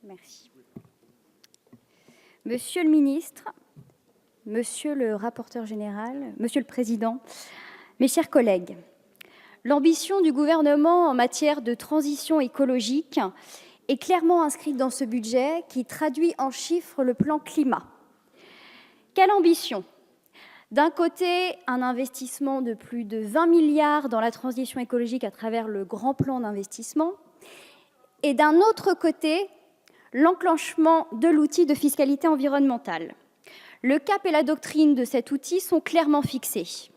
Merci. Monsieur le ministre, monsieur le rapporteur général, monsieur le président, mes chers collègues, l'ambition du gouvernement en matière de transition écologique est clairement inscrite dans ce budget qui traduit en chiffres le plan climat. Quelle ambition! D'un côté, un investissement de plus de 20 milliards dans la transition écologique à travers le grand plan d'investissement, et d'un autre côté, l'enclenchement de l'outil de fiscalité environnementale. Le cap et la doctrine de cet outil sont clairement fixés.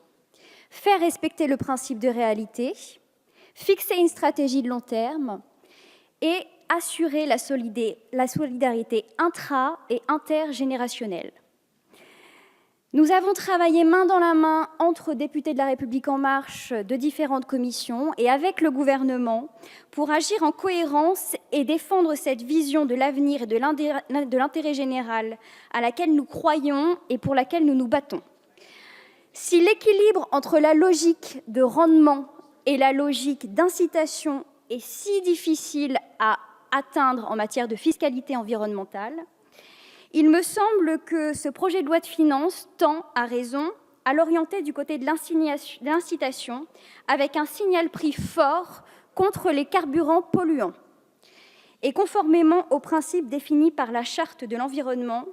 Faire respecter le principe de réalité, fixer une stratégie de long terme et assurer la solidarité intra- et intergénérationnelle. Nous avons travaillé main dans la main entre députés de la République En Marche de différentes commissions et avec le gouvernement pour agir en cohérence et défendre cette vision de l'avenir et de l'intérêt général à laquelle nous croyons et pour laquelle nous nous battons. Si l'équilibre entre la logique de rendement et la logique d'incitation est si difficile à atteindre en matière de fiscalité environnementale, il me semble que ce projet de loi de finances tend, à raison, à l'orienter du côté de l'incitation avec un signal prix fort contre les carburants polluants. Et conformément aux principes définis par la Charte de l'environnement,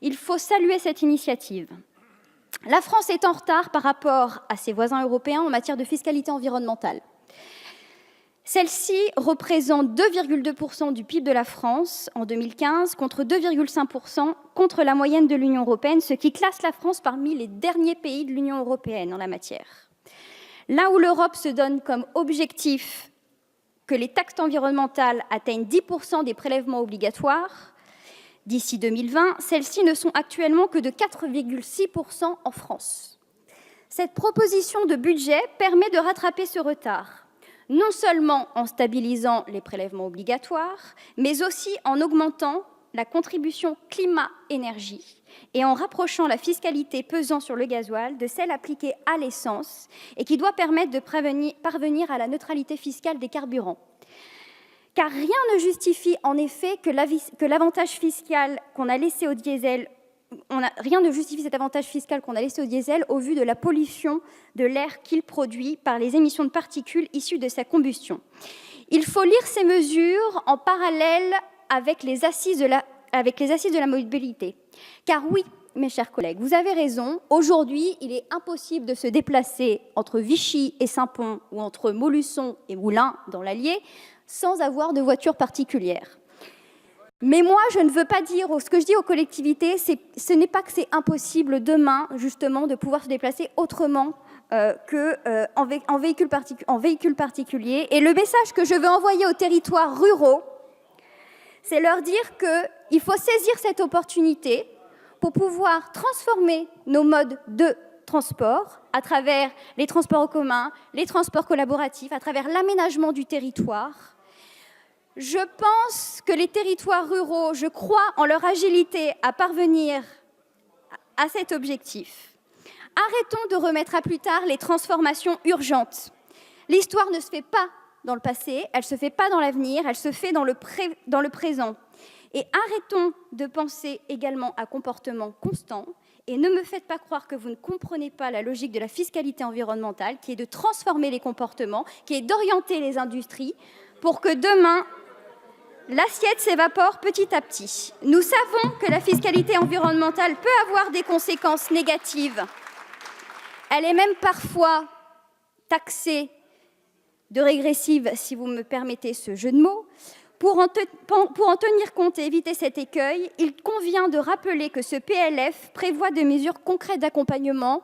il faut saluer cette initiative. La France est en retard par rapport à ses voisins européens en matière de fiscalité environnementale. Celle-ci représente 2,2% du PIB de la France en 2015 contre 2,5% contre la moyenne de l'Union européenne, ce qui classe la France parmi les derniers pays de l'Union européenne en la matière. Là où l'Europe se donne comme objectif que les taxes environnementales atteignent 10% des prélèvements obligatoires d'ici 2020, celles-ci ne sont actuellement que de 4,6% en France. Cette proposition de budget permet de rattraper ce retard, non seulement en stabilisant les prélèvements obligatoires, mais aussi en augmentant la contribution climat-énergie et en rapprochant la fiscalité pesant sur le gasoil de celle appliquée à l'essence et qui doit permettre de parvenir à la neutralité fiscale des carburants. Car rien ne justifie en effet que l'avantage fiscal qu'on a laissé au diesel rien ne justifie cet avantage fiscal qu'on a laissé au diesel au vu de la pollution de l'air qu'il produit par les émissions de particules issues de sa combustion. Il faut lire ces mesures en parallèle avec les assises de la mobilité. Car oui, mes chers collègues, vous avez raison, aujourd'hui, il est impossible de se déplacer entre Vichy et Saint-Pons ou entre Montluçon et Moulins dans l'Allier sans avoir de voiture particulière. Mais moi, je ne veux pas dire, ce que je dis aux collectivités, ce n'est pas que c'est impossible demain, justement, de pouvoir se déplacer autrement qu'en véhicule particulier. Et le message que je veux envoyer aux territoires ruraux, c'est leur dire qu'il faut saisir cette opportunité pour pouvoir transformer nos modes de transport à travers les transports en commun, les transports collaboratifs, à travers l'aménagement du territoire. Je pense que les territoires ruraux, je crois en leur agilité à parvenir à cet objectif. Arrêtons de remettre à plus tard les transformations urgentes. L'histoire ne se fait pas dans le passé, elle ne se fait pas dans l'avenir, elle se fait dans le présent. Et arrêtons de penser également à comportement constant et ne me faites pas croire que vous ne comprenez pas la logique de la fiscalité environnementale qui est de transformer les comportements, qui est d'orienter les industries pour que demain, l'assiette s'évapore petit à petit. Nous savons que la fiscalité environnementale peut avoir des conséquences négatives. Elle est même parfois taxée de régressive, si vous me permettez ce jeu de mots. Pour en tenir compte et éviter cet écueil, il convient de rappeler que ce PLF prévoit des mesures concrètes d'accompagnement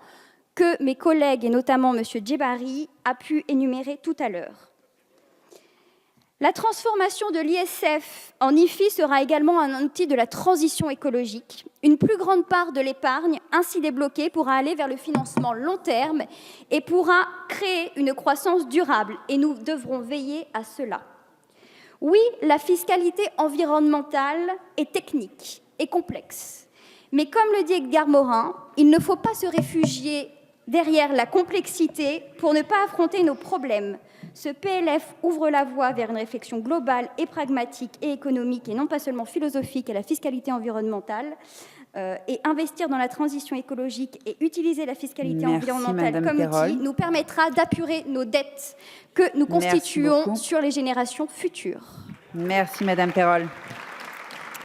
que mes collègues, et notamment M. Djebari, a pu énumérer tout à l'heure. La transformation de l'ISF en IFI sera également un outil de la transition écologique. Une plus grande part de l'épargne ainsi débloquée pourra aller vers le financement long terme et pourra créer une croissance durable. Et nous devrons veiller à cela. Oui, la fiscalité environnementale est technique et complexe. Mais comme le dit Edgar Morin, il ne faut pas se réfugier derrière la complexité pour ne pas affronter nos problèmes. Ce PLF ouvre la voie vers une réflexion globale et pragmatique et économique, et non pas seulement philosophique, à la fiscalité environnementale. Et investir dans la transition écologique et utiliser la fiscalité environnementale comme outil nous permettra d'apurer nos dettes que nous constituons sur les générations futures. Merci Madame Peyrol.